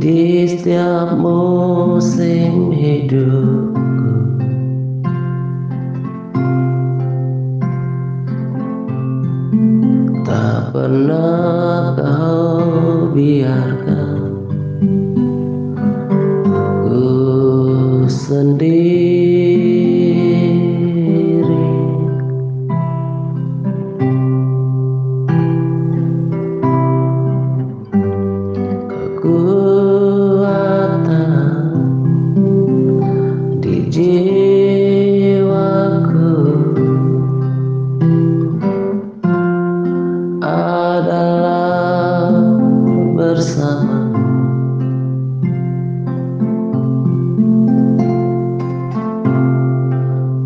di setiap musim hidupku. Tak pernah kau biarkan ku sendiri. Kekuatan di jiwaku adalah bersama.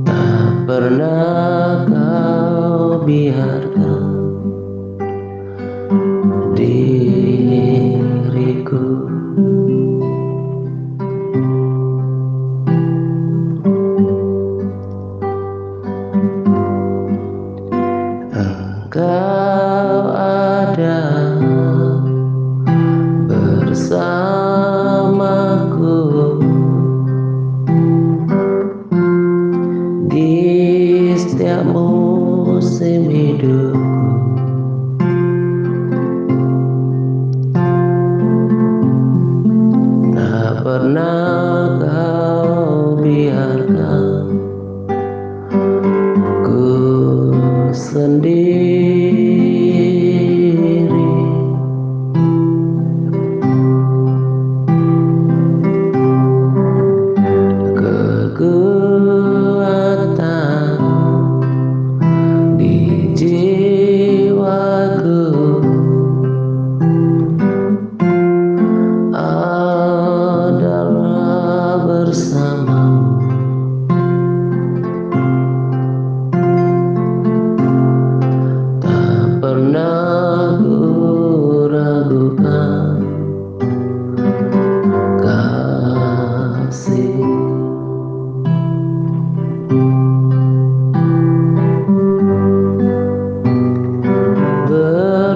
Tak pernah kau biarkan diriku engkau ada bersamaku di setiap musim hidupku. Tak pernah kau biarkan ku sendiri. Kekuatan di jiwaku adalah bersamamu. Tak pernah ku ragukan kasih.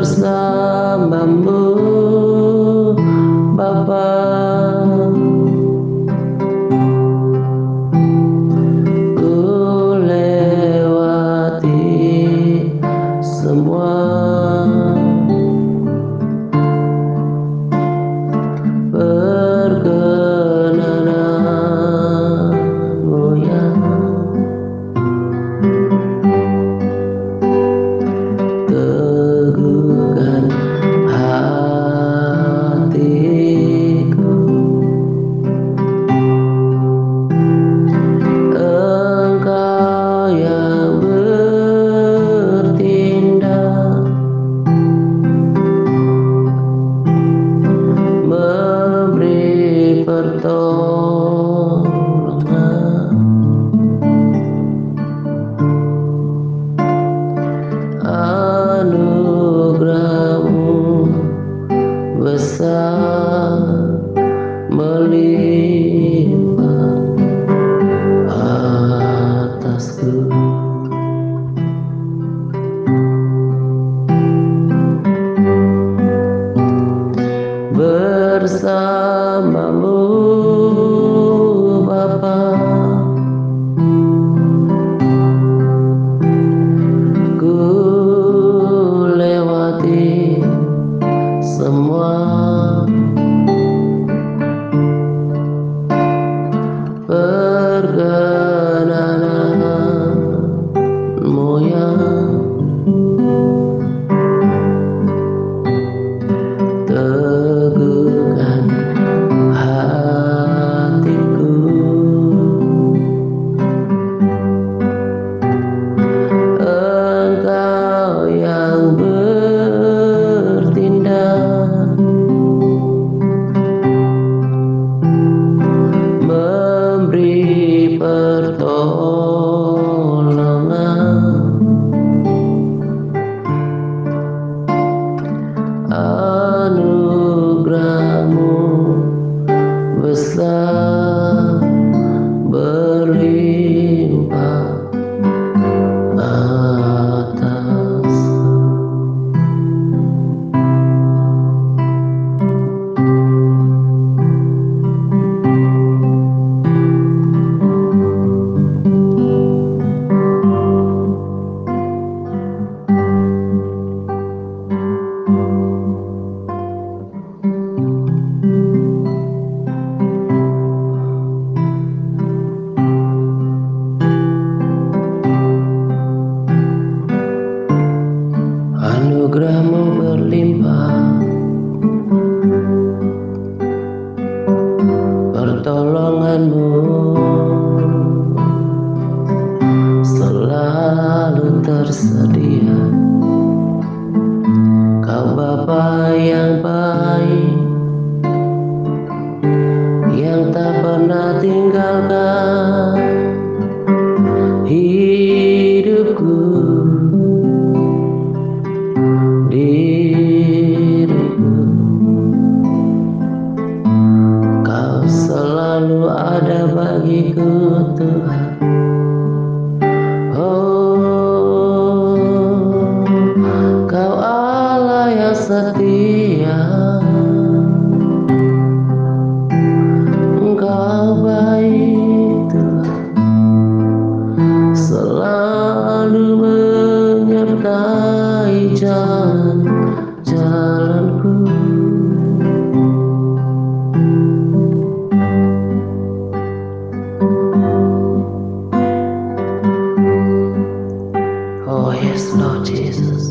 Bersamamu Bapa, ku lewati semua perkenananmu yang teguhkan hati. kamu berlimpah, pertolonganmu selalu tersedia. Kau Bapa yang baik, yang tak pernah tinggalkan hidupku, diriku. Kau selalu ada bagiku, Tuhan. Oh, Kau Allah yang setia, Engkau baik, Tuhan, selalu menyertai jalan-jalanku. Oh yes, Lord Jesus.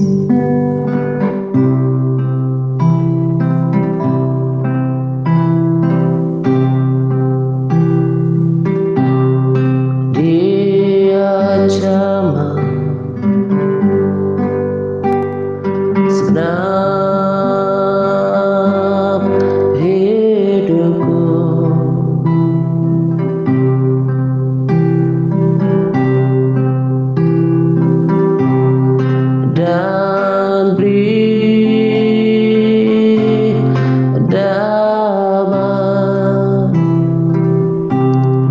Dia jamah segenap hidupku, dan beri damai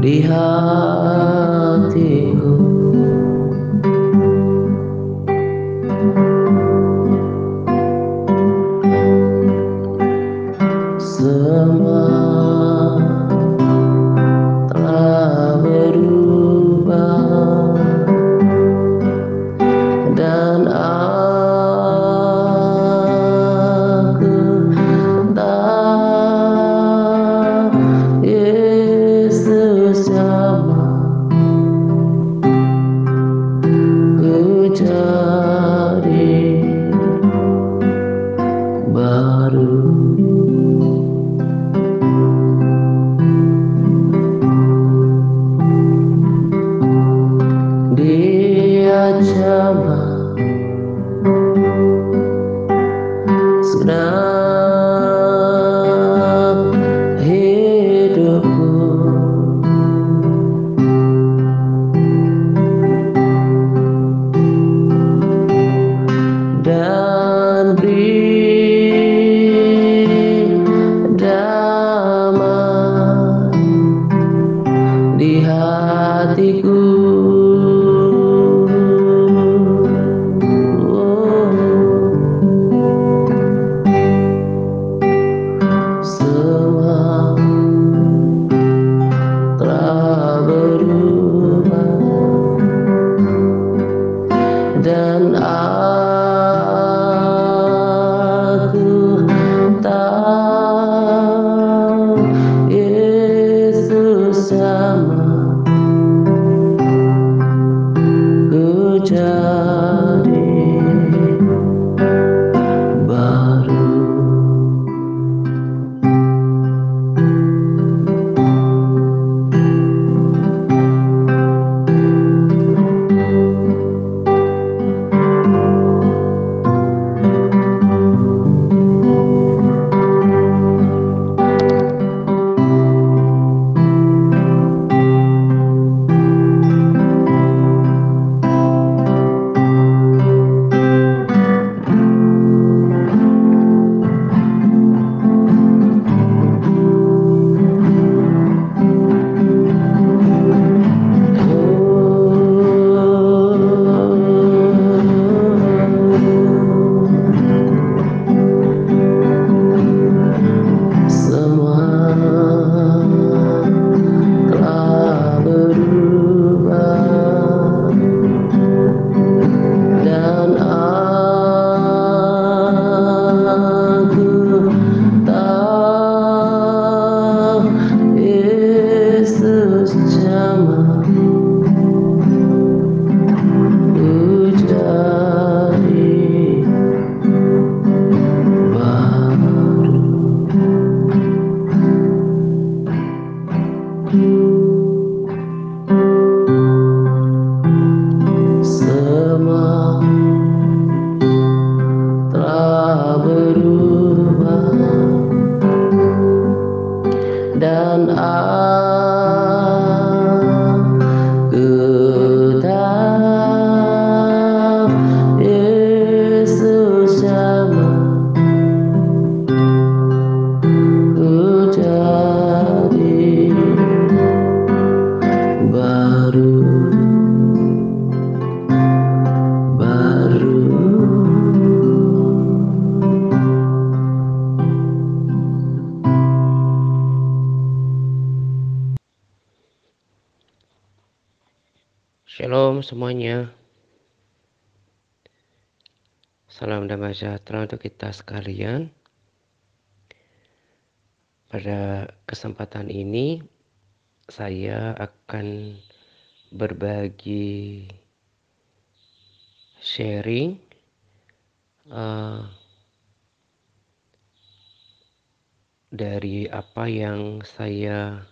di hatiku. Semua telah berubah, dan aku tahu Yesus jamah ku jadi baru. Dia jamah segenap hidupku, dan beri damai di hatiku. Oh, Shalom semuanya. Salam damai sejahtera untuk kita sekalian. Pada kesempatan ini saya akan berbagi sharing dari apa yang saya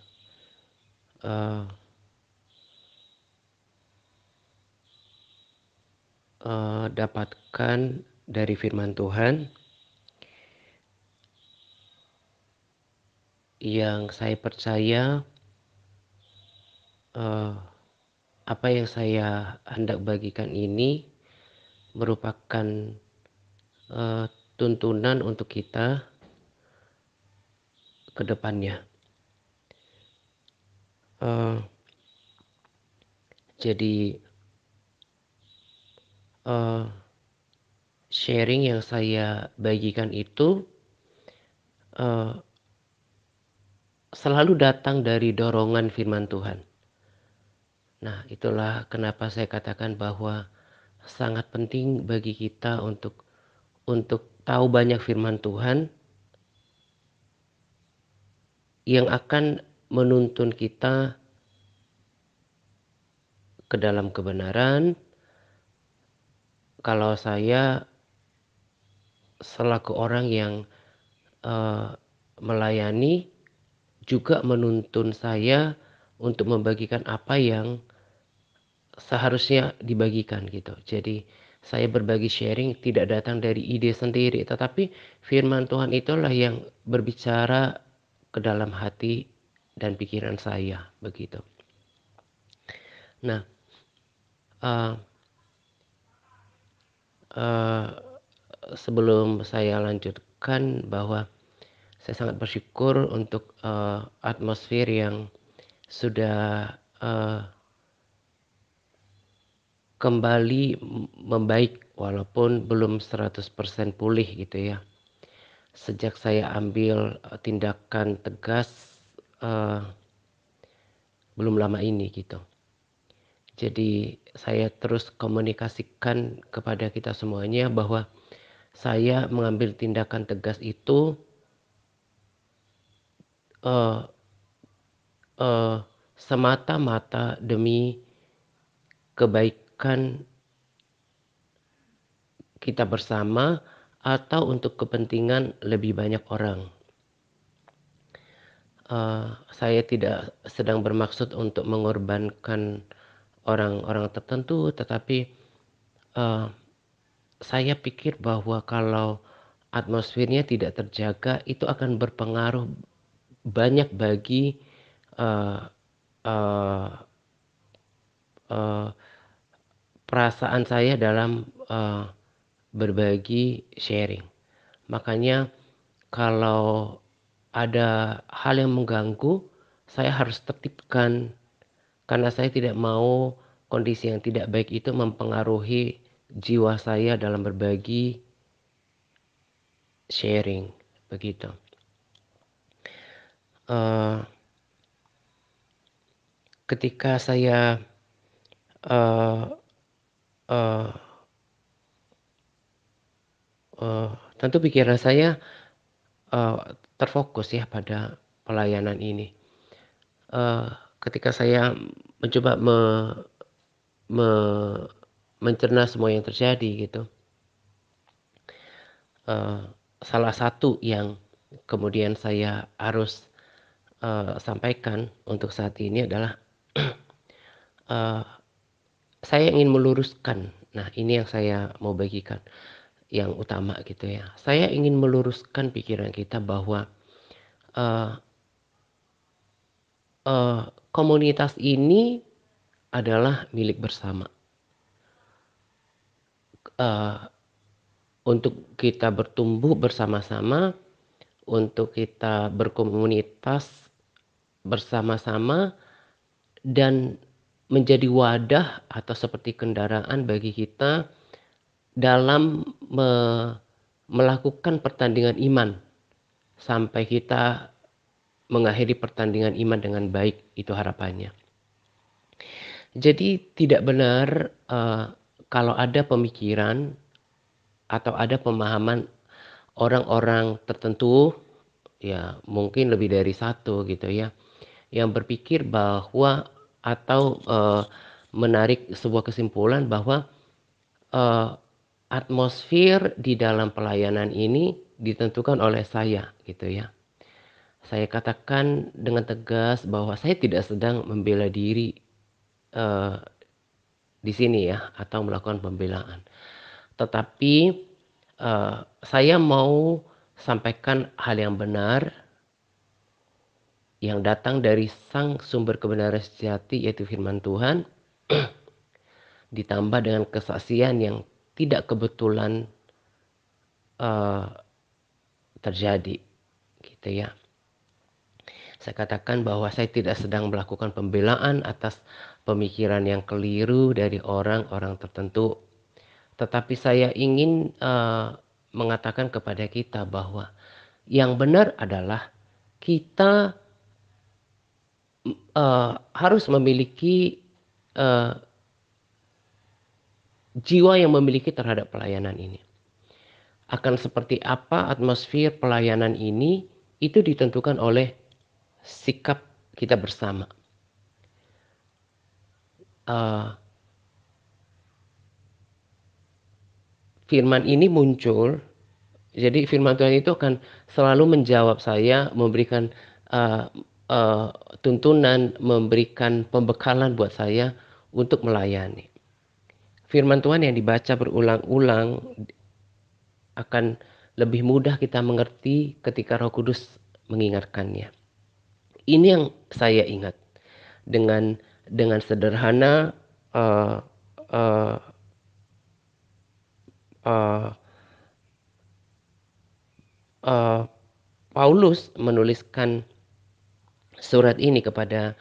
dapatkan dari firman Tuhan yang saya percaya apa yang saya hendak bagikan ini merupakan tuntunan untuk kita ke depannya. Jadi sharing yang saya bagikan itu selalu datang dari dorongan firman Tuhan. Nah, itulah kenapa saya katakan bahwa sangat penting bagi kita untuk tahu banyak firman Tuhan yang akan menuntun kita ke dalam kebenaran. Kalau saya selaku orang yang melayani juga menuntun saya untuk membagikan apa yang seharusnya dibagikan gitu. Jadi saya berbagi sharing tidak datang dari ide sendiri, tetapi firman Tuhan itulah yang berbicara ke dalam hati dan pikiran saya begitu. Nah, sebelum saya lanjutkan bahwa saya sangat bersyukur untuk atmosfer yang sudah kembali membaik walaupun belum 100% pulih gitu ya. Sejak saya ambil tindakan tegas belum lama ini gitu. Jadi saya terus komunikasikan kepada kita semuanya bahwa saya mengambil tindakan tegas itu semata-mata demi kebaikan kita bersama atau untuk kepentingan lebih banyak orang. Saya tidak sedang bermaksud untuk mengorbankan orang-orang tertentu, tetapi saya pikir bahwa kalau atmosfernya tidak terjaga itu akan berpengaruh banyak bagi perasaan saya dalam berbagi sharing. Makanya kalau ada hal yang mengganggu, saya harus tertibkan karena saya tidak mau kondisi yang tidak baik itu mempengaruhi jiwa saya dalam berbagi sharing begitu. Ketika saya tentu pikiran saya terfokus ya pada pelayanan ini. Ketika saya mencoba mencerna semua yang terjadi gitu, salah satu yang kemudian saya harus sampaikan untuk saat ini adalah saya ingin meluruskan. Nah, ini yang saya mau bagikan yang utama gitu ya. Saya ingin meluruskan pikiran kita bahwa komunitas ini adalah milik bersama. Untuk kita bertumbuh bersama-sama, untuk kita berkomunitas bersama-sama dan menjadi wadah atau seperti kendaraan bagi kita dalam melakukan pertandingan iman sampai kita mengakhiri pertandingan iman dengan baik, itu harapannya. Jadi tidak benar, kalau ada pemikiran atau ada pemahaman orang-orang tertentu, ya mungkin lebih dari satu gitu ya, yang berpikir bahwa atau, menarik sebuah kesimpulan bahwa, eee, atmosfer di dalam pelayanan ini ditentukan oleh saya gitu ya. Saya katakan dengan tegas bahwa saya tidak sedang membela diri, eee, di sini ya atau melakukan pembelaan. Tetapi, saya mau sampaikan hal yang benar yang datang dari sang sumber kebenaran sejati yaitu firman Tuhan, ditambah dengan kesaksian yang tidak kebetulan, eee, terjadi, gitu ya. Saya katakan bahwa saya tidak sedang melakukan pembelaan atas pemikiran yang keliru dari orang-orang tertentu, tetapi saya ingin, mengatakan kepada kita bahwa yang benar adalah kita, harus memiliki, eee, jiwa yang memiliki terhadap pelayanan ini. Akan seperti apa atmosfer pelayanan ini, itu ditentukan oleh sikap kita bersama. Eee, Firman ini muncul, jadi firman Tuhan itu akan selalu menjawab saya, memberikan, eee eee, tuntunan, memberikan pembekalan buat saya untuk melayani. Firman Tuhan yang dibaca berulang-ulang akan lebih mudah kita mengerti ketika Roh Kudus mengingatkannya. Ini yang saya ingat dengan sederhana, eee eee eee eee, Paulus menuliskan surat ini kepada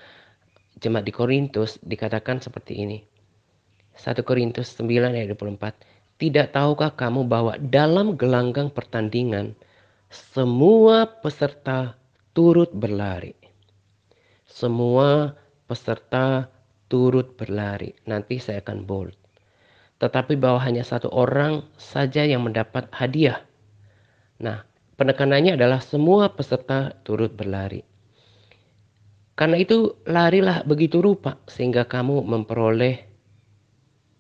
jemaat di Korintus dikatakan seperti ini. 1 Korintus 9 ayat 24. Tidak tahukah kamu bahwa dalam gelanggang pertandingan semua peserta turut berlari. Semua peserta turut berlari. Nanti saya akan bold. Tetapi bahwa hanya satu orang saja yang mendapat hadiah. Nah, penekanannya adalah semua peserta turut berlari. Karena itu larilah begitu rupa sehingga kamu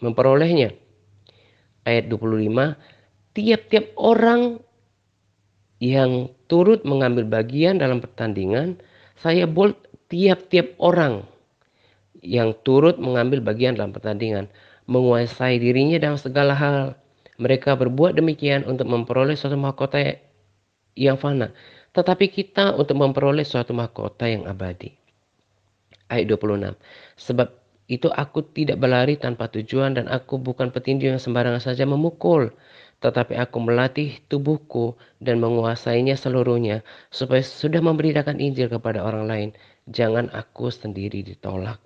memperolehnya. Ayat 25, tiap-tiap orang yang turut mengambil bagian dalam pertandingan, saya bold tiap-tiap orang yang turut mengambil bagian dalam pertandingan, menguasai dirinya dalam segala hal. Mereka berbuat demikian untuk memperoleh suatu mahkota yang fana, tetapi kita untuk memperoleh suatu mahkota yang abadi. Ayat 26. Sebab itu aku tidak berlari tanpa tujuan dan aku bukan petinju yang sembarangan saja memukul, tetapi aku melatih tubuhku dan menguasainya seluruhnya, supaya sudah memberitakan Injil kepada orang lain, jangan aku sendiri ditolak.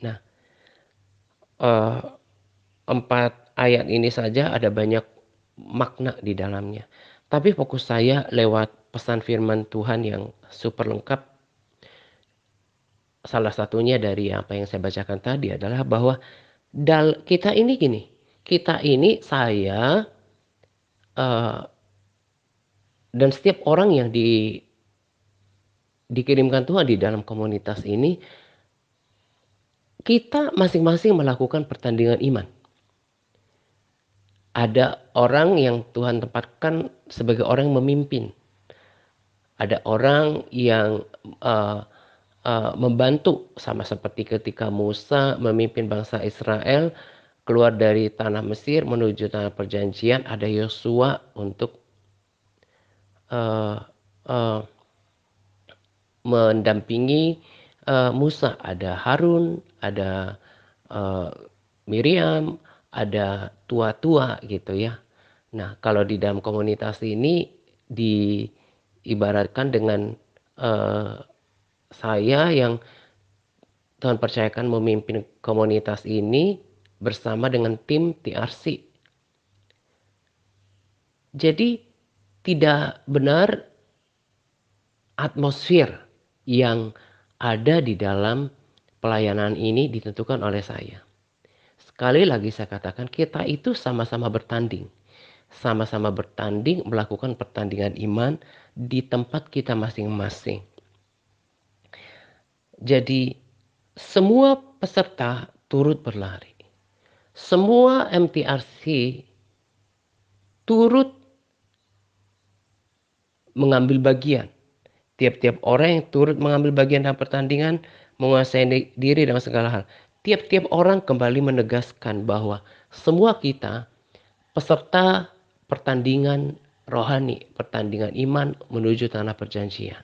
Nah, eh, 4 ayat ini saja ada banyak makna di dalamnya. Tapi fokus saya lewat pesan firman Tuhan yang super lengkap. Salah satunya dari apa yang saya bacakan tadi adalah bahwa kita ini gini, kita ini saya, eee, dan setiap orang yang dikirimkan Tuhan di dalam komunitas ini, kita masing-masing melakukan pertandingan iman. Ada orang yang Tuhan tempatkan sebagai orang yang memimpin. Ada orang yang, eee membantu sama seperti ketika Musa memimpin bangsa Israel keluar dari tanah Mesir menuju tanah perjanjian, ada Yosua untuk, eee eee, mendampingi, Musa. Ada Harun, ada, eee, Miriam, ada tua-tua gitu ya. Nah, kalau di dalam komunitas ini diibaratkan dengan, eee, saya yang Tuhan percayakan memimpin komunitas ini bersama dengan tim TRC. Jadi tidak benar atmosfer yang ada di dalam pelayanan ini ditentukan oleh saya. Sekali lagi saya katakan, kita itu sama-sama bertanding. Sama-sama bertanding melakukan pertandingan iman di tempat kita masing-masing. Jadi semua peserta turut berlari. Semua MTRC turut mengambil bagian. Tiap-tiap orang yang turut mengambil bagian dalam pertandingan menguasai diri dalam segala hal. Tiap-tiap orang kembali menegaskan bahwa semua kita peserta pertandingan rohani, pertandingan iman menuju tanah perjanjian.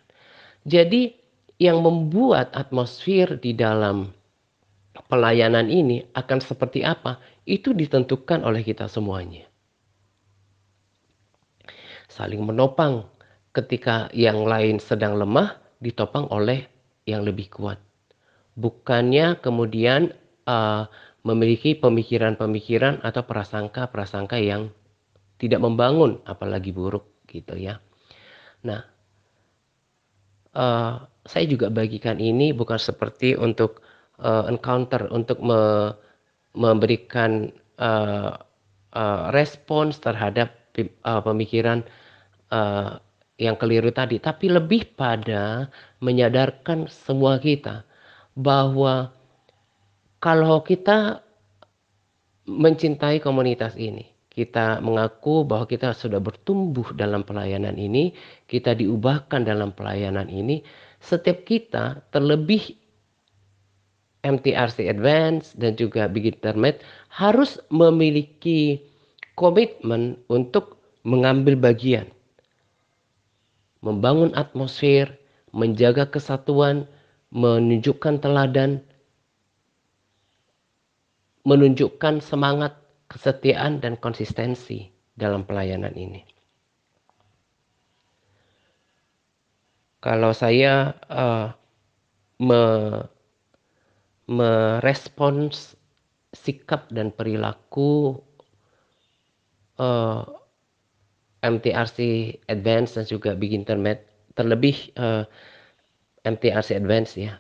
Jadi yang membuat atmosfer di dalam pelayanan ini akan seperti apa, itu ditentukan oleh kita semuanya. Saling menopang ketika yang lain sedang lemah, ditopang oleh yang lebih kuat. Bukannya kemudian memiliki pemikiran-pemikiran atau prasangka-prasangka yang tidak membangun, apalagi buruk gitu ya. Nah, saya juga bagikan ini bukan seperti untuk encounter, untuk memberikan respons terhadap pemikiran yang keliru tadi, tapi lebih pada menyadarkan semua kita bahwa kalau kita mencintai komunitas ini, kita mengaku bahwa kita sudah bertumbuh dalam pelayanan ini, kita diubahkan dalam pelayanan ini, setiap kita terlebih MTRC Advance dan juga Big Internet harus memiliki komitmen untuk mengambil bagian, membangun atmosfer, menjaga kesatuan, menunjukkan teladan, menunjukkan semangat, kesetiaan, dan konsistensi dalam pelayanan ini. Kalau saya merespons sikap dan perilaku MTRC Advance dan juga Big Internet, terlebih MTRC Advance ya,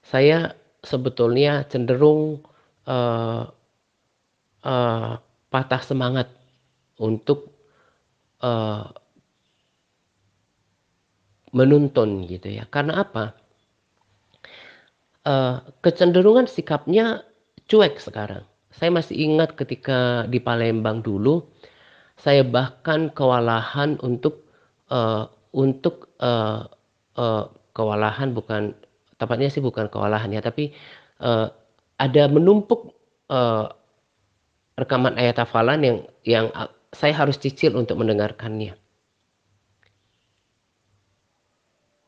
saya sebetulnya cenderung patah semangat untuk menuntun gitu ya. Karena apa? Kecenderungan sikapnya cuek sekarang. Saya masih ingat ketika di Palembang dulu, saya bahkan kewalahan untuk kewalahan, bukan tepatnya sih bukan kewalahan ya, tapi ada menumpuk rekaman ayat hafalan yang saya harus cicil untuk mendengarkannya.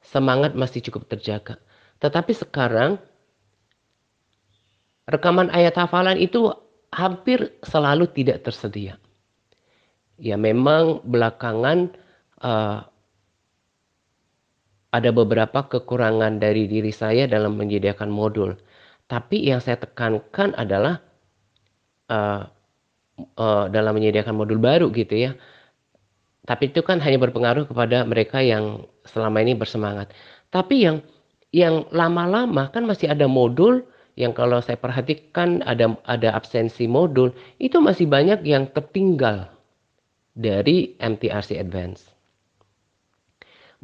Semangat masih cukup terjaga. Tetapi sekarang rekaman ayat hafalan itu hampir selalu tidak tersedia. Ya memang belakangan ada beberapa kekurangan dari diri saya dalam menyediakan modul. Tapi yang saya tekankan adalah dalam menyediakan modul baru gitu ya. Tapi itu kan hanya berpengaruh kepada mereka yang selama ini bersemangat. Tapi yang lama-lama kan masih ada modul yang kalau saya perhatikan ada absensi modul, itu masih banyak yang tertinggal dari MTRC Advance.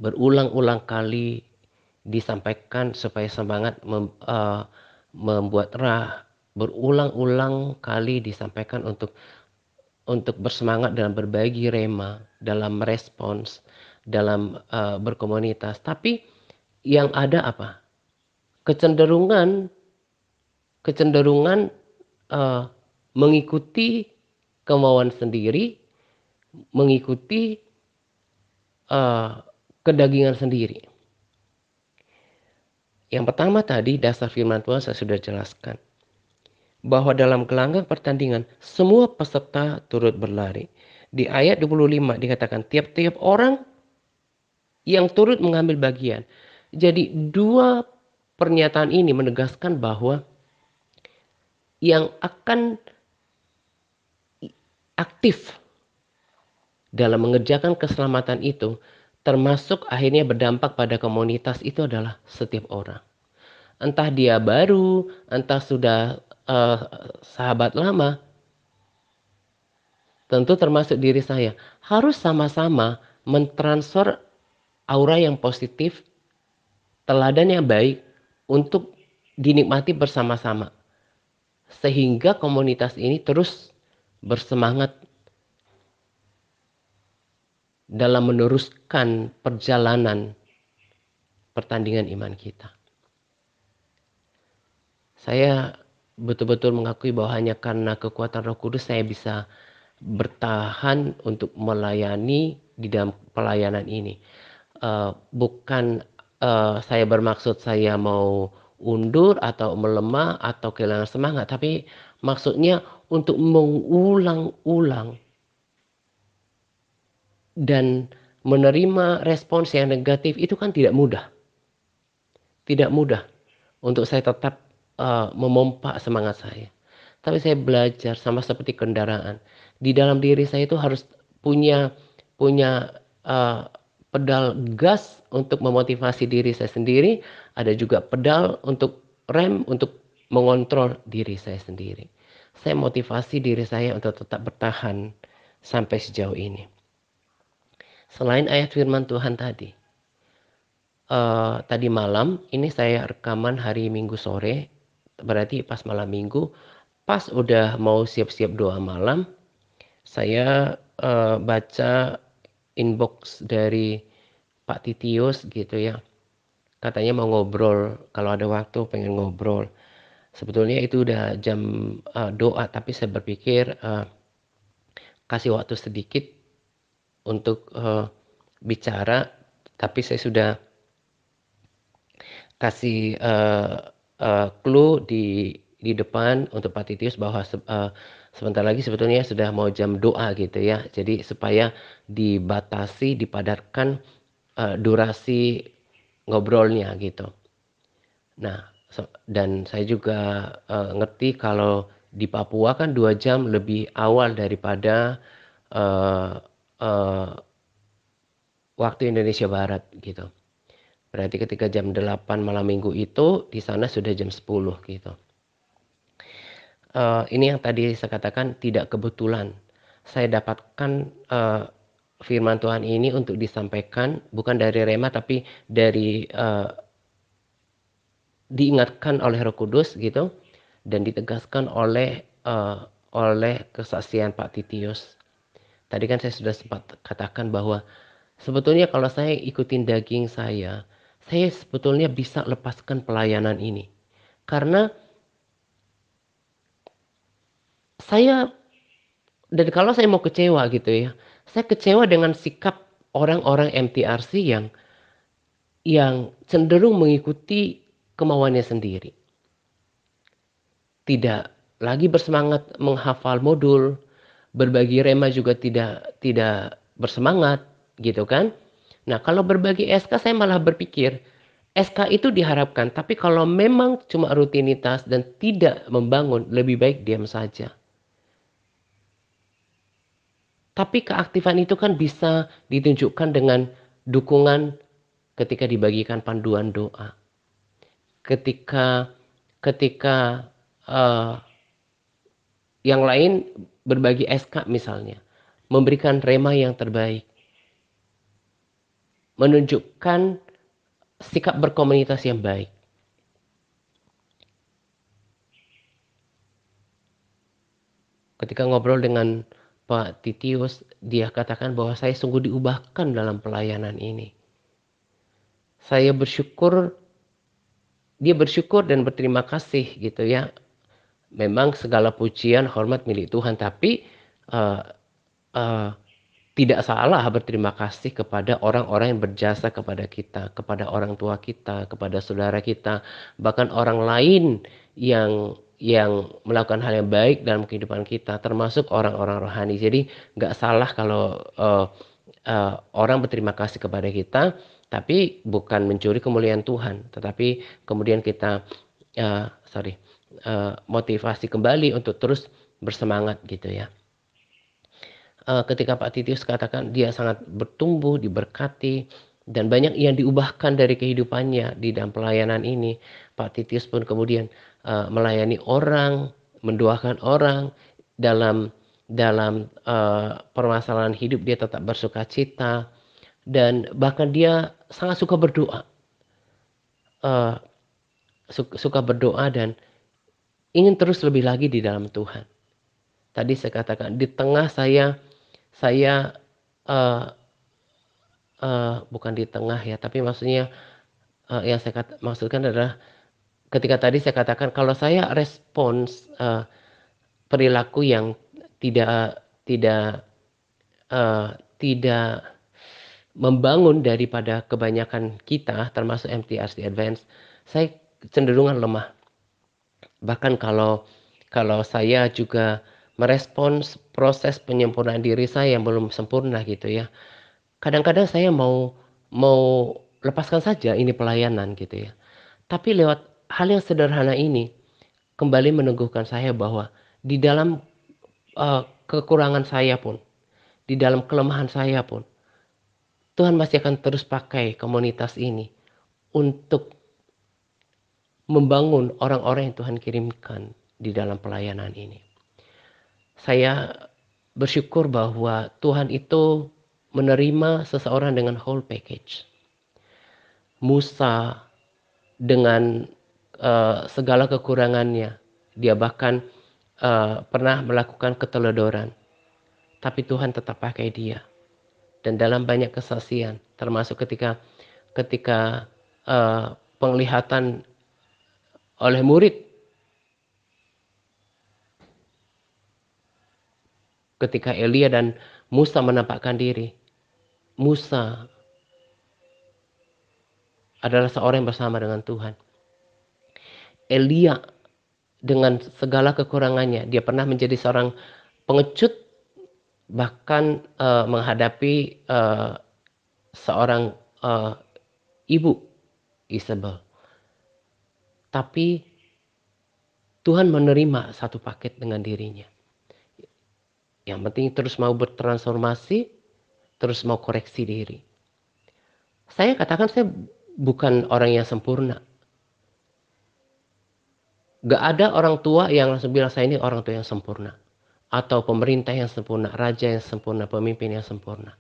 Berulang-ulang kali disampaikan supaya semangat membuat berulang-ulang kali disampaikan untuk bersemangat dalam berbagi rema, dalam merespons, dalam berkomunitas. Tapi yang ada apa? Kecenderungan mengikuti kemauan sendiri, mengikuti kedagingan sendiri. Yang pertama tadi dasar firman Tuhan saya sudah jelaskan. Bahwa dalam gelanggang pertandingan semua peserta turut berlari. Di ayat 25 dikatakan tiap-tiap orang yang turut mengambil bagian. Jadi dua pernyataan ini menegaskan bahwa yang akan aktif dalam mengerjakan keselamatan itu, termasuk akhirnya berdampak pada komunitas, itu adalah setiap orang. Entah dia baru, entah sudah, sahabat lama, tentu termasuk diri saya, harus sama-sama mentransfer aura yang positif, teladan yang baik untuk dinikmati bersama-sama. Sehingga komunitas ini terus bersemangat dalam meneruskan perjalanan pertandingan iman kita. Saya betul-betul mengakui bahwa hanya karena kekuatan Roh Kudus saya bisa bertahan untuk melayani di dalam pelayanan ini. Bukan saya bermaksud saya mau undur atau melemah atau kehilangan semangat, tapi maksudnya untuk mengulang-ulang dan menerima respons yang negatif itu kan tidak mudah. Tidak mudah untuk saya tetap memompa semangat saya. Tapi saya belajar sama seperti kendaraan. Di dalam diri saya itu harus punya punya uh, pedal gas untuk memotivasi diri saya sendiri. Ada juga pedal untuk rem untuk mengontrol diri saya sendiri. Saya motivasi diri saya untuk tetap bertahan sampai sejauh ini. Selain ayat firman Tuhan tadi, tadi malam ini saya rekaman hari Minggu sore, berarti pas malam Minggu, pas udah mau siap-siap doa malam, saya baca inbox dari Pak Titius gitu ya. Katanya mau ngobrol, kalau ada waktu pengen ngobrol. Sebetulnya itu udah jam doa, tapi saya berpikir kasih waktu sedikit untuk bicara, tapi saya sudah kasih clue di depan untuk Pak Titius bahwa sebentar lagi sebetulnya sudah mau jam doa gitu ya. Jadi supaya dibatasi, dipadatkan durasi ngobrolnya gitu. Nah, dan saya juga ngerti kalau di Papua kan 2 jam lebih awal daripada uh, uh, waktu Indonesia Barat gitu. Berarti ketika jam 8 malam minggu itu di sana sudah jam 10 gitu. Ini yang tadi saya katakan tidak kebetulan. Saya dapatkan firman Tuhan ini untuk disampaikan bukan dari Rema tapi dari diingatkan oleh Roh Kudus gitu dan ditegaskan oleh kesaksian Pak Titius. Tadi kan saya sudah sempat katakan bahwa sebetulnya kalau saya ikutin daging saya sebetulnya bisa lepaskan pelayanan ini. Karena saya, dan kalau saya mau kecewa gitu ya, saya kecewa dengan sikap orang-orang MTRC yang cenderung mengikuti kemauannya sendiri. Tidak lagi bersemangat menghafal modul, berbagi rema juga tidak bersemangat gitu kan. Nah, kalau berbagi SK saya malah berpikir SK itu diharapkan, tapi kalau memang cuma rutinitas dan tidak membangun, lebih baik diam saja. Tapi keaktifan itu kan bisa ditunjukkan dengan dukungan ketika dibagikan panduan doa. Ketika ketika uh, yang lain berbagi SK misalnya, memberikan rema yang terbaik, menunjukkan sikap berkomunitas yang baik. Ketika ngobrol dengan Pak Titius, dia katakan bahwa saya sungguh diubahkan dalam pelayanan ini. Saya bersyukur, dia bersyukur dan berterima kasih gitu ya. Memang segala pujian, hormat milik Tuhan, tapi uh, uh, tidak salah berterima kasih kepada orang-orang yang berjasa kepada kita, kepada orang tua kita, kepada saudara kita, bahkan orang lain yang melakukan hal yang baik dalam kehidupan kita, termasuk orang-orang rohani. Jadi nggak salah kalau orang berterima kasih kepada kita, tapi bukan mencuri kemuliaan Tuhan, tetapi kemudian kita motivasi kembali untuk terus bersemangat gitu ya. Ketika Pak Titius katakan dia sangat bertumbuh, diberkati, Dan banyak yang diubahkan dari kehidupannya di dalam pelayanan ini. Pak Titius pun kemudian melayani orang, mendoakan orang dalam dalam permasalahan hidup, dia tetap bersukacita, dan bahkan dia sangat suka berdoa, eh, suka berdoa dan ingin terus lebih lagi di dalam Tuhan. Tadi saya katakan di tengah saya eh, bukan di tengah ya, tapi maksudnya yang saya maksudkan adalah ketika tadi saya katakan kalau saya respons perilaku yang tidak tidak tidak membangun daripada kebanyakan kita, termasuk MTRC Advance, saya cenderungan lemah. Bahkan kalau saya juga merespons proses penyempurnaan diri saya yang belum sempurna gitu ya. Kadang-kadang saya mau mau lepaskan saja ini pelayanan gitu ya. Tapi lewat hal yang sederhana ini kembali meneguhkan saya bahwa di dalam kekurangan saya pun, di dalam kelemahan saya pun, Tuhan masih akan terus pakai komunitas ini untuk membangun orang-orang yang Tuhan kirimkan di dalam pelayanan ini. Saya bersyukur bahwa Tuhan itu menerima seseorang dengan whole package. Musa dengan segala kekurangannya, dia bahkan pernah melakukan keteledoran, tapi Tuhan tetap pakai dia. Dan dalam banyak kesaksian, termasuk ketika penglihatan oleh murid, ketika Elia dan Musa menampakkan diri, Musa adalah seorang yang bersama dengan Tuhan. Elia dengan segala kekurangannya, dia pernah menjadi seorang pengecut, bahkan menghadapi seorang ibu Isabel. Tapi Tuhan menerima satu paket dengan dirinya. Yang penting terus mau bertransformasi, terus mau koreksi diri. Saya katakan saya bukan orang yang sempurna. Gak ada orang tua yang langsung bilang saya ini orang tua yang sempurna. Atau pemerintah yang sempurna, raja yang sempurna, pemimpin yang sempurna.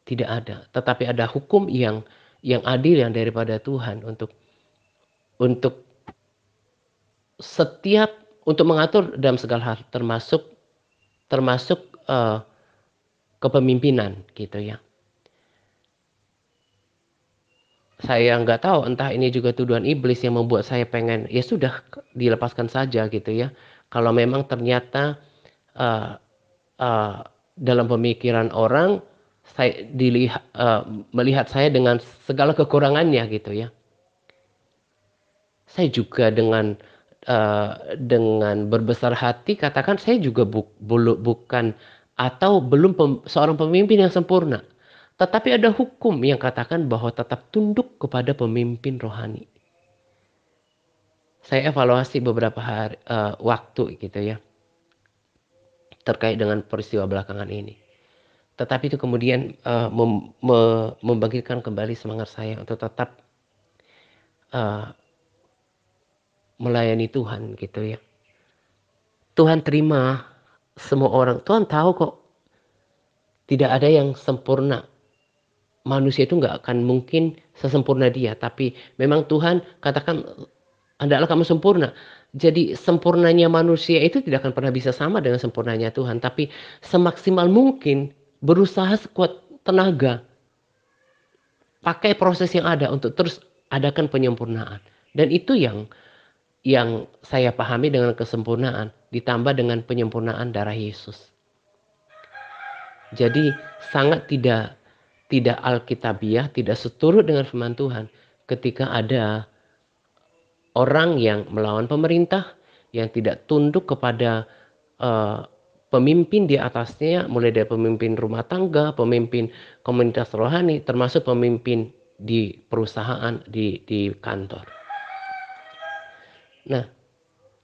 Tidak ada. Tetapi ada hukum yang adil yang daripada Tuhan untuk setiap, untuk mengatur dalam segala hal, termasuk kepemimpinan gitu ya. Saya nggak tahu, entah ini juga tuduhan iblis yang membuat saya pengen ya sudah dilepaskan saja gitu ya. Kalau memang ternyata uh, uh, dalam pemikiran orang saya melihat saya dengan segala kekurangannya gitu ya. Saya juga dengan berbesar hati katakan saya juga bukan atau belum seorang pemimpin yang sempurna. Tetapi ada hukum yang katakan bahwa tetap tunduk kepada pemimpin rohani. Saya evaluasi beberapa waktu gitu ya, terkait dengan peristiwa belakangan ini. Tetapi itu kemudian membangkitkan kembali semangat saya untuk tetap melayani Tuhan gitu ya. Tuhan terima semua orang. Tuhan tahu kok tidak ada yang sempurna. Manusia itu nggak akan mungkin sesempurna dia. Tapi memang Tuhan katakan, hendaklah kamu sempurna. Jadi sempurnanya manusia itu tidak akan pernah bisa sama dengan sempurnanya Tuhan. Tapi semaksimal mungkin berusaha sekuat tenaga. Pakai proses yang ada untuk terus adakan penyempurnaan. Dan itu yang saya pahami dengan kesempurnaan. Ditambah dengan penyempurnaan darah Yesus. Jadi sangat tidak alkitabiah, tidak seturut dengan firman Tuhan ketika ada orang yang melawan pemerintah, yang tidak tunduk kepada pemimpin di atasnya, mulai dari pemimpin rumah tangga, pemimpin komunitas rohani, termasuk pemimpin di perusahaan, di kantor. Nah,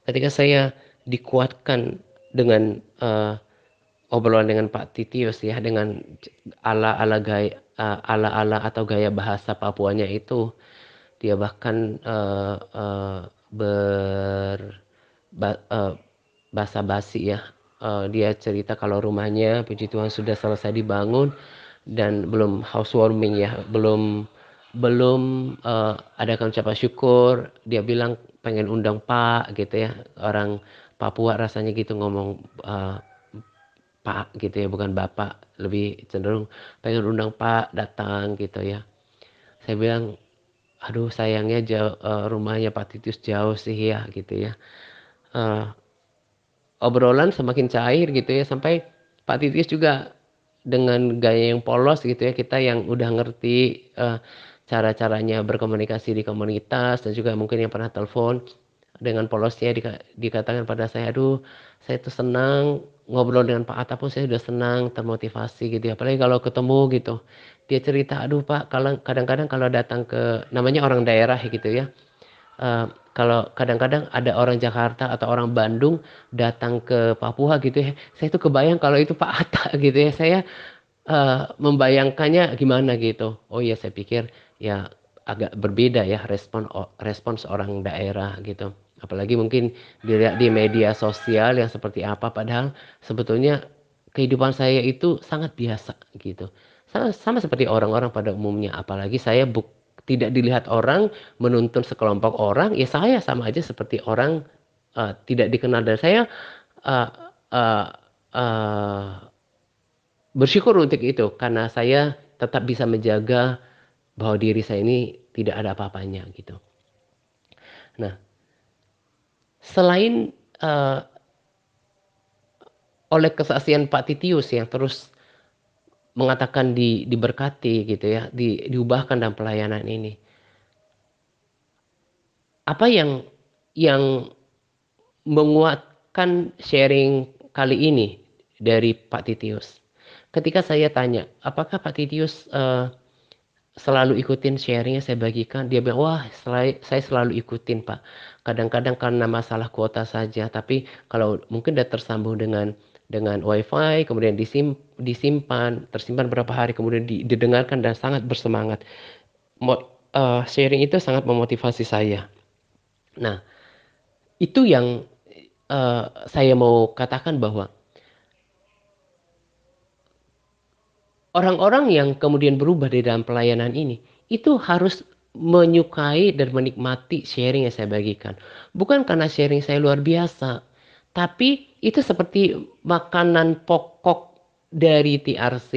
ketika saya dikuatkan dengan obrolan dengan Pak Titius ya, dengan ala-ala gaya ala-ala atau gaya bahasa Papuanya itu. Dia bahkan ber basa-basi ya. Dia cerita kalau rumahnya puji Tuhan sudah selesai dibangun dan belum housewarming ya, belum belum adakan ucapan syukur. Dia bilang pengen undang Pak gitu ya. Orang Papua rasanya gitu ngomong Pak gitu ya, bukan Bapak, lebih cenderung pengen undang Pak datang gitu ya. Saya bilang, aduh sayangnya jauh, rumahnya Pak Titus jauh sih ya gitu ya. Eh, Obrolan semakin cair gitu ya, sampai Pak Titis juga dengan gaya yang polos gitu ya, kita yang udah ngerti cara-caranya berkomunikasi di komunitas dan juga mungkin yang pernah telepon, dengan polosnya dikatakan pada saya, aduh saya tuh senang ngobrol dengan Pak Atta pun saya udah senang, termotivasi gitu ya, apalagi kalau ketemu gitu. Dia cerita, aduh Pak, kalau kadang-kadang kalau datang ke, namanya orang daerah gitu ya, Eh, kalau kadang-kadang ada orang Jakarta atau orang Bandung datang ke Papua gitu ya, saya tuh kebayang kalau itu Pak Atta gitu ya, saya membayangkannya gimana gitu. Oh iya, saya pikir ya agak berbeda ya respons orang daerah gitu. Apalagi mungkin dilihat di media sosial yang seperti apa, padahal sebetulnya kehidupan saya itu sangat biasa gitu. Sama seperti orang-orang pada umumnya, apalagi saya tidak dilihat orang, menuntun sekelompok orang, ya saya sama aja seperti orang tidak dikenal, dan saya uh, uh, uh, bersyukur untuk itu karena saya tetap bisa menjaga bahwa diri saya ini tidak ada apa-apanya gitu. Nah, selain uh, oleh kesaksian Pak Titius yang terus mengatakan diberkati gitu ya, diubahkan dalam pelayanan ini. Apa yang menguatkan sharing kali ini dari Pak Titius? Ketika saya tanya, apakah Pak Titius selalu ikutin sharingnya saya bagikan, dia bilang, wah saya selalu ikutin Pak, kadang-kadang karena masalah kuota saja, tapi kalau mungkin udah tersambung dengan wifi, kemudian disimpan, tersimpan berapa hari, kemudian didengarkan dan sangat bersemangat. Sharing itu sangat memotivasi saya. Nah, itu yang saya mau katakan, bahwa orang-orang yang kemudian berubah di dalam pelayanan ini, itu harus menyukai dan menikmati sharing yang saya bagikan. Bukan karena sharing saya luar biasa, tapi itu seperti makanan pokok dari TRC,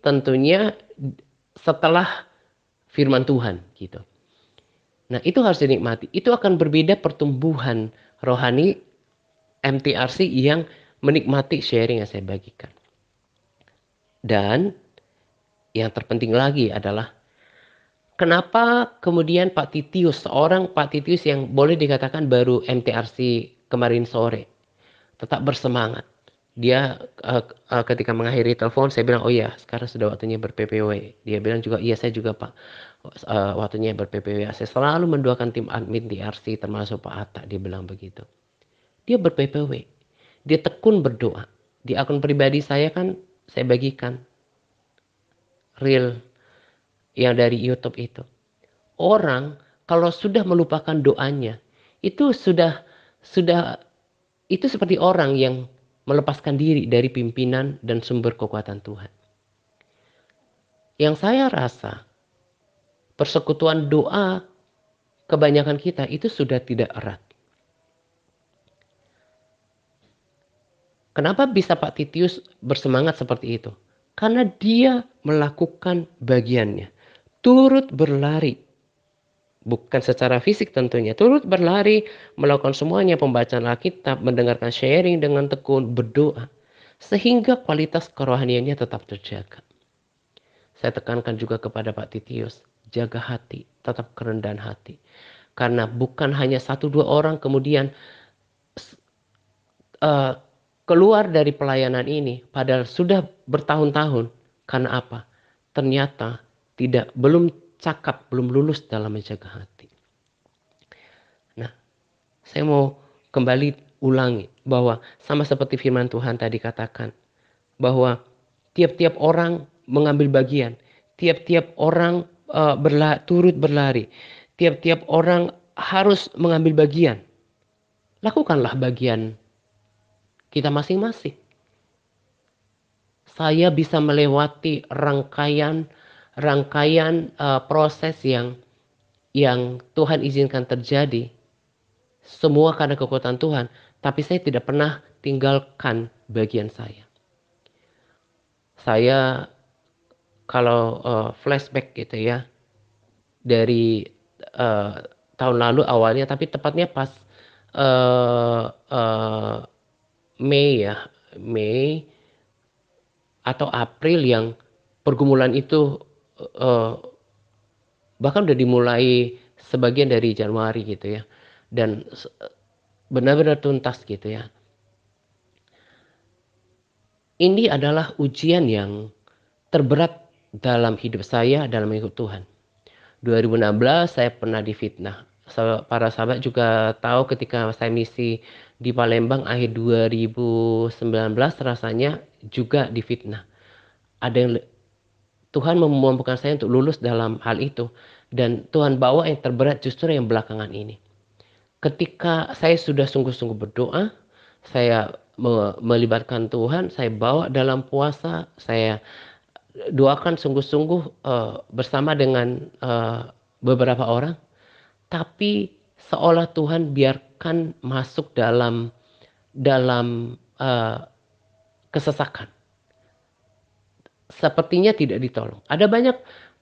tentunya setelah firman Tuhan gitu. Nah, itu harus dinikmati. Itu akan berbeda pertumbuhan rohani MTRC yang menikmati sharing yang saya bagikan. Dan yang terpenting lagi adalah, kenapa kemudian Pak Titius, seorang Pak Titius yang boleh dikatakan baru MTRC kemarin sore, tetap bersemangat. Dia ketika mengakhiri telepon, saya bilang, oh iya sekarang sudah waktunya ber-PPW. Dia bilang juga, iya saya juga Pak, waktunya ber-PPW. Saya selalu mendoakan tim admin TRC termasuk Pak Atta, dia bilang begitu. Dia ber-PPW. Dia tekun berdoa. Di akun pribadi saya kan saya bagikan reel yang dari YouTube itu. Orang kalau sudah melupakan doanya, itu sudah itu seperti orang yang melepaskan diri dari pimpinan dan sumber kekuatan Tuhan. Yang saya rasa persekutuan doa kebanyakan kita itu sudah tidak erat. Kenapa bisa Pak Titius bersemangat seperti itu? Karena dia melakukan bagiannya. Turut berlari. Bukan secara fisik tentunya. Turut berlari, melakukan semuanya, pembacaan Alkitab, mendengarkan sharing dengan tekun, berdoa. Sehingga kualitas kerohaniannya tetap terjaga. Saya tekankan juga kepada Pak Titius, jaga hati, tetap kerendahan hati. Karena bukan hanya satu dua orang kemudian uh, keluar dari pelayanan ini, padahal sudah bertahun-tahun. Karena apa? Ternyata belum cakap, belum lulus dalam menjaga hati. Nah, saya mau kembali ulangi bahwa sama seperti firman Tuhan tadi katakan, bahwa tiap-tiap orang mengambil bagian, tiap-tiap orang turut berlari, tiap-tiap orang harus mengambil bagian. Lakukanlah bagian kita masing-masing. Saya bisa melewati rangkaian proses yang Tuhan izinkan terjadi. Semua karena kekuatan Tuhan, tapi saya tidak pernah tinggalkan bagian saya. Saya kalau flashback gitu ya, dari tahun lalu awalnya, tapi tepatnya pas Mei ya, Mei atau April, yang pergumulan itu bahkan udah dimulai sebagian dari Januari gitu ya, dan benar-benar tuntas gitu ya. Ini adalah ujian yang terberat dalam hidup saya, dalam hidup Tuhan. 2016 saya pernah difitnah. Para sahabat juga tahu ketika saya misi di Palembang akhir 2019, rasanya juga difitnah. Ada yang Tuhan memampukan saya untuk lulus dalam hal itu, dan Tuhan bawa yang terberat justru yang belakangan ini. Ketika saya sudah sungguh-sungguh berdoa, saya melibatkan Tuhan, saya bawa dalam puasa, saya doakan sungguh-sungguh bersama dengan beberapa orang, tapi seolah Tuhan biarkan masuk dalam kesesakan. Sepertinya tidak ditolong. Ada banyak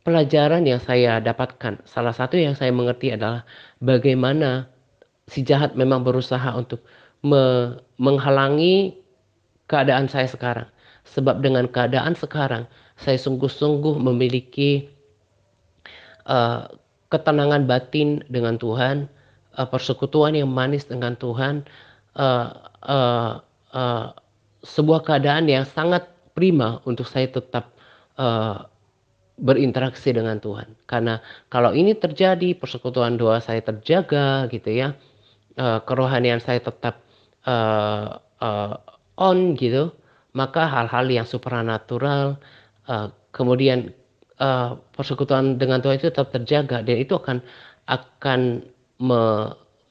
pelajaran yang saya dapatkan. Salah satu yang saya mengerti adalah bagaimana si jahat memang berusaha untuk menghalangi keadaan saya sekarang. Sebab dengan keadaan sekarang, saya sungguh-sungguh memiliki ketenangan batin dengan Tuhan, persekutuan yang manis dengan Tuhan, uh, uh, uh, sebuah keadaan yang sangat prima untuk saya tetap uh, berinteraksi dengan Tuhan. Karena kalau ini terjadi, persekutuan doa saya terjaga gitu ya, kerohanian saya tetap uh, uh, on gitu, maka hal-hal yang supranatural, kemudian persekutuan dengan Tuhan itu tetap terjaga, dan itu akan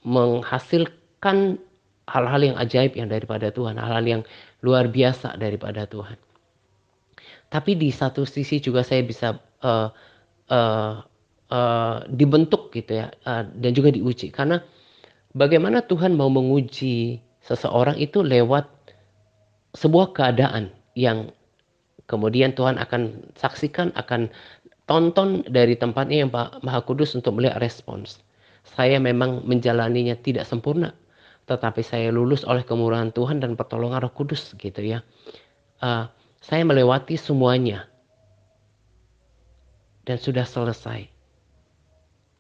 menghasilkan hal-hal yang ajaib yang daripada Tuhan, hal-hal yang luar biasa daripada Tuhan. Tapi di satu sisi juga saya bisa dibentuk gitu ya, dan juga diuji, karena bagaimana Tuhan mau menguji seseorang itu lewat sebuah keadaan yang kemudian Tuhan akan saksikan, akan tonton dari tempatnya yang Maha Kudus untuk melihat respons. Saya memang menjalaninya tidak sempurna, tetapi saya lulus oleh kemurahan Tuhan dan pertolongan Roh Kudus gitu ya. Saya melewati semuanya dan sudah selesai.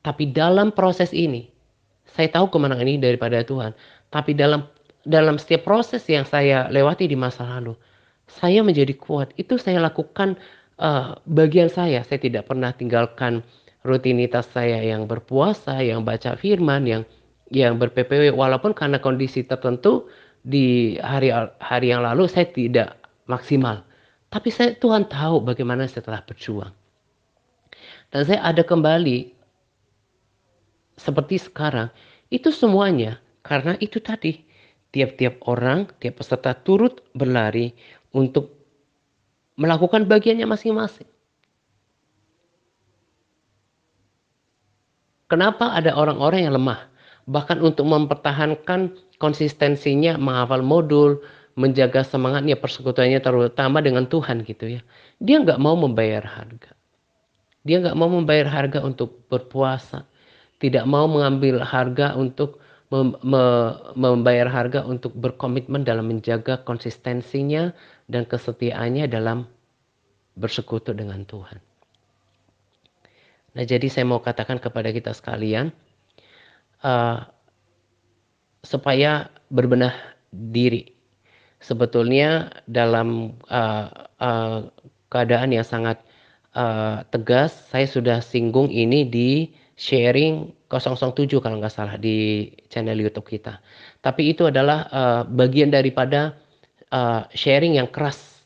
Tapi dalam proses ini, saya tahu kemenangan ini daripada Tuhan. Tapi dalam setiap proses yang saya lewati di masa lalu, saya menjadi kuat. Itu saya lakukan bagian saya. Saya tidak pernah tinggalkan rutinitas saya yang berpuasa, yang baca firman, yang ber-PPW. Walaupun karena kondisi tertentu di hari yang lalu saya tidak maksimal. Tapi Tuhan tahu bagaimana saya telah berjuang. Dan saya ada kembali seperti sekarang, itu semuanya karena itu tadi, tiap-tiap orang, tiap peserta turut berlari untuk melakukan bagiannya masing-masing. Kenapa ada orang-orang yang lemah? Bahkan untuk mempertahankan konsistensinya menghafal modul, menjaga semangatnya, persekutuannya terutama dengan Tuhan gitu ya. Dia nggak mau membayar harga. Dia nggak mau membayar harga untuk berpuasa. Tidak mau mengambil harga untuk membayar harga untuk berkomitmen dalam menjaga konsistensinya dan kesetiaannya dalam bersekutu dengan Tuhan. Nah, jadi saya mau katakan kepada kita sekalian, supaya berbenah diri. Sebetulnya dalam keadaan yang sangat tegas, saya sudah singgung ini di sharing 007 kalau nggak salah di channel YouTube kita. Tapi itu adalah bagian daripada sharing yang keras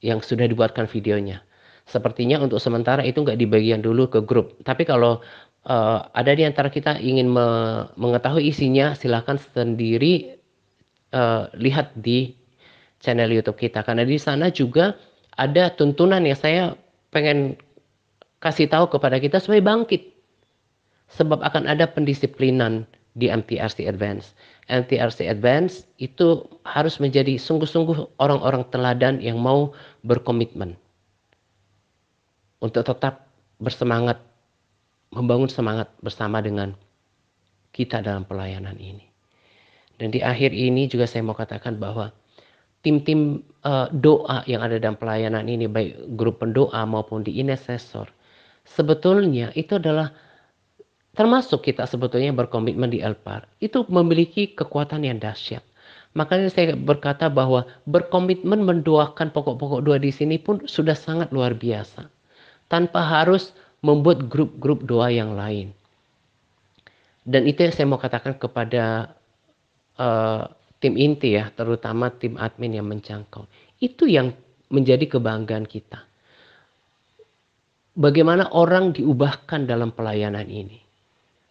yang sudah dibuatkan videonya. Sepertinya untuk sementara itu nggak dibagikan dulu ke grup. Tapi kalau ada di antara kita ingin mengetahui isinya, silakan sendiri lihat di channel YouTube kita. Karena di sana juga ada tuntunan yang saya pengen kasih tahu kepada kita supaya bangkit. Sebab akan ada pendisiplinan di MTRC Advance. MTRC Advance itu harus menjadi sungguh-sungguh orang-orang teladan yang mau berkomitmen untuk tetap bersemangat, membangun semangat bersama dengan kita dalam pelayanan ini. Dan di akhir ini juga saya mau katakan bahwa tim-tim doa yang ada dalam pelayanan ini, baik grup pendoa maupun di intercessor, sebetulnya itu adalah termasuk kita sebetulnya berkomitmen di Elpar, itu memiliki kekuatan yang dahsyat. Makanya saya berkata bahwa berkomitmen mendoakan pokok-pokok doa di sini pun sudah sangat luar biasa. Tanpa harus membuat grup-grup doa yang lain. Dan itu yang saya mau katakan kepada tim inti ya, terutama tim admin yang menjangkau. Itu yang menjadi kebanggaan kita. Bagaimana orang diubahkan dalam pelayanan ini.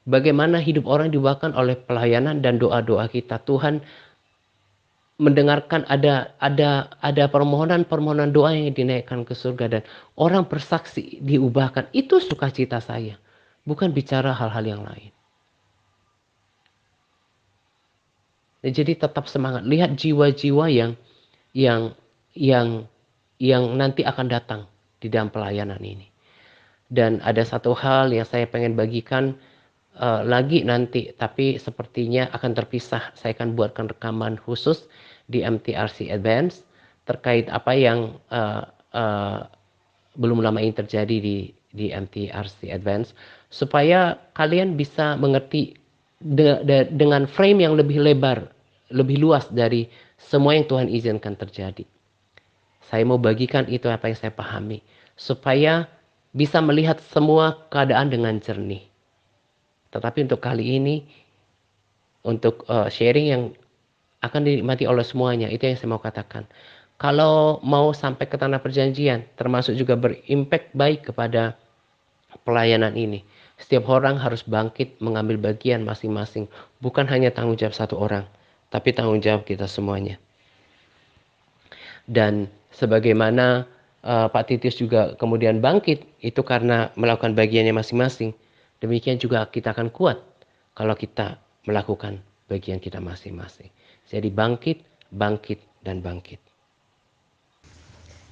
Bagaimana hidup orang diubahkan oleh pelayanan dan doa-doa kita. Tuhan mendengarkan ada permohonan-permohonan doa yang dinaikkan ke surga dan orang bersaksi diubahkan. Itu sukacita saya. Bukan bicara hal-hal yang lain. Jadi tetap semangat. Lihat jiwa-jiwa yang nanti akan datang di dalam pelayanan ini. Dan ada satu hal yang saya pengen bagikan lagi nanti, tapi sepertinya akan terpisah. Saya akan buatkan rekaman khusus di MTRC Advance terkait apa yang belum lama ini terjadi di MTRC Advance, supaya kalian bisa mengerti dengan frame yang lebih lebar, lebih luas dari semua yang Tuhan izinkan terjadi. Saya mau bagikan itu apa yang saya pahami, supaya bisa melihat semua keadaan dengan jernih. Tetapi untuk kali ini, untuk sharing yang akan dinikmati oleh semuanya, itu yang saya mau katakan. Kalau mau sampai ke tanah perjanjian, termasuk juga berimpact baik kepada pelayanan ini. Setiap orang harus bangkit mengambil bagian masing-masing. Bukan hanya tanggung jawab satu orang, tapi tanggung jawab kita semuanya. Dan sebagaimana Pak Titius juga kemudian bangkit, itu karena melakukan bagiannya masing-masing. Demikian juga kita akan kuat kalau kita melakukan bagian kita masing-masing. Jadi bangkit, bangkit, dan bangkit.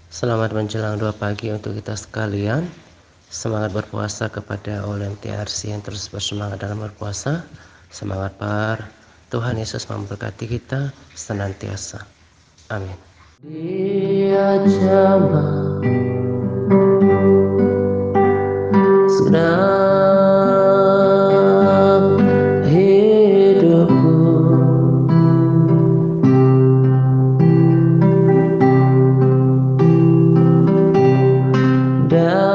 Selamat menjelang 2 pagi untuk kita sekalian. Semangat berpuasa kepada OLMTRC yang terus bersemangat dalam berpuasa. Semangat par. Tuhan Yesus memberkati kita senantiasa. Amin. Dia jamah senang hidupku dan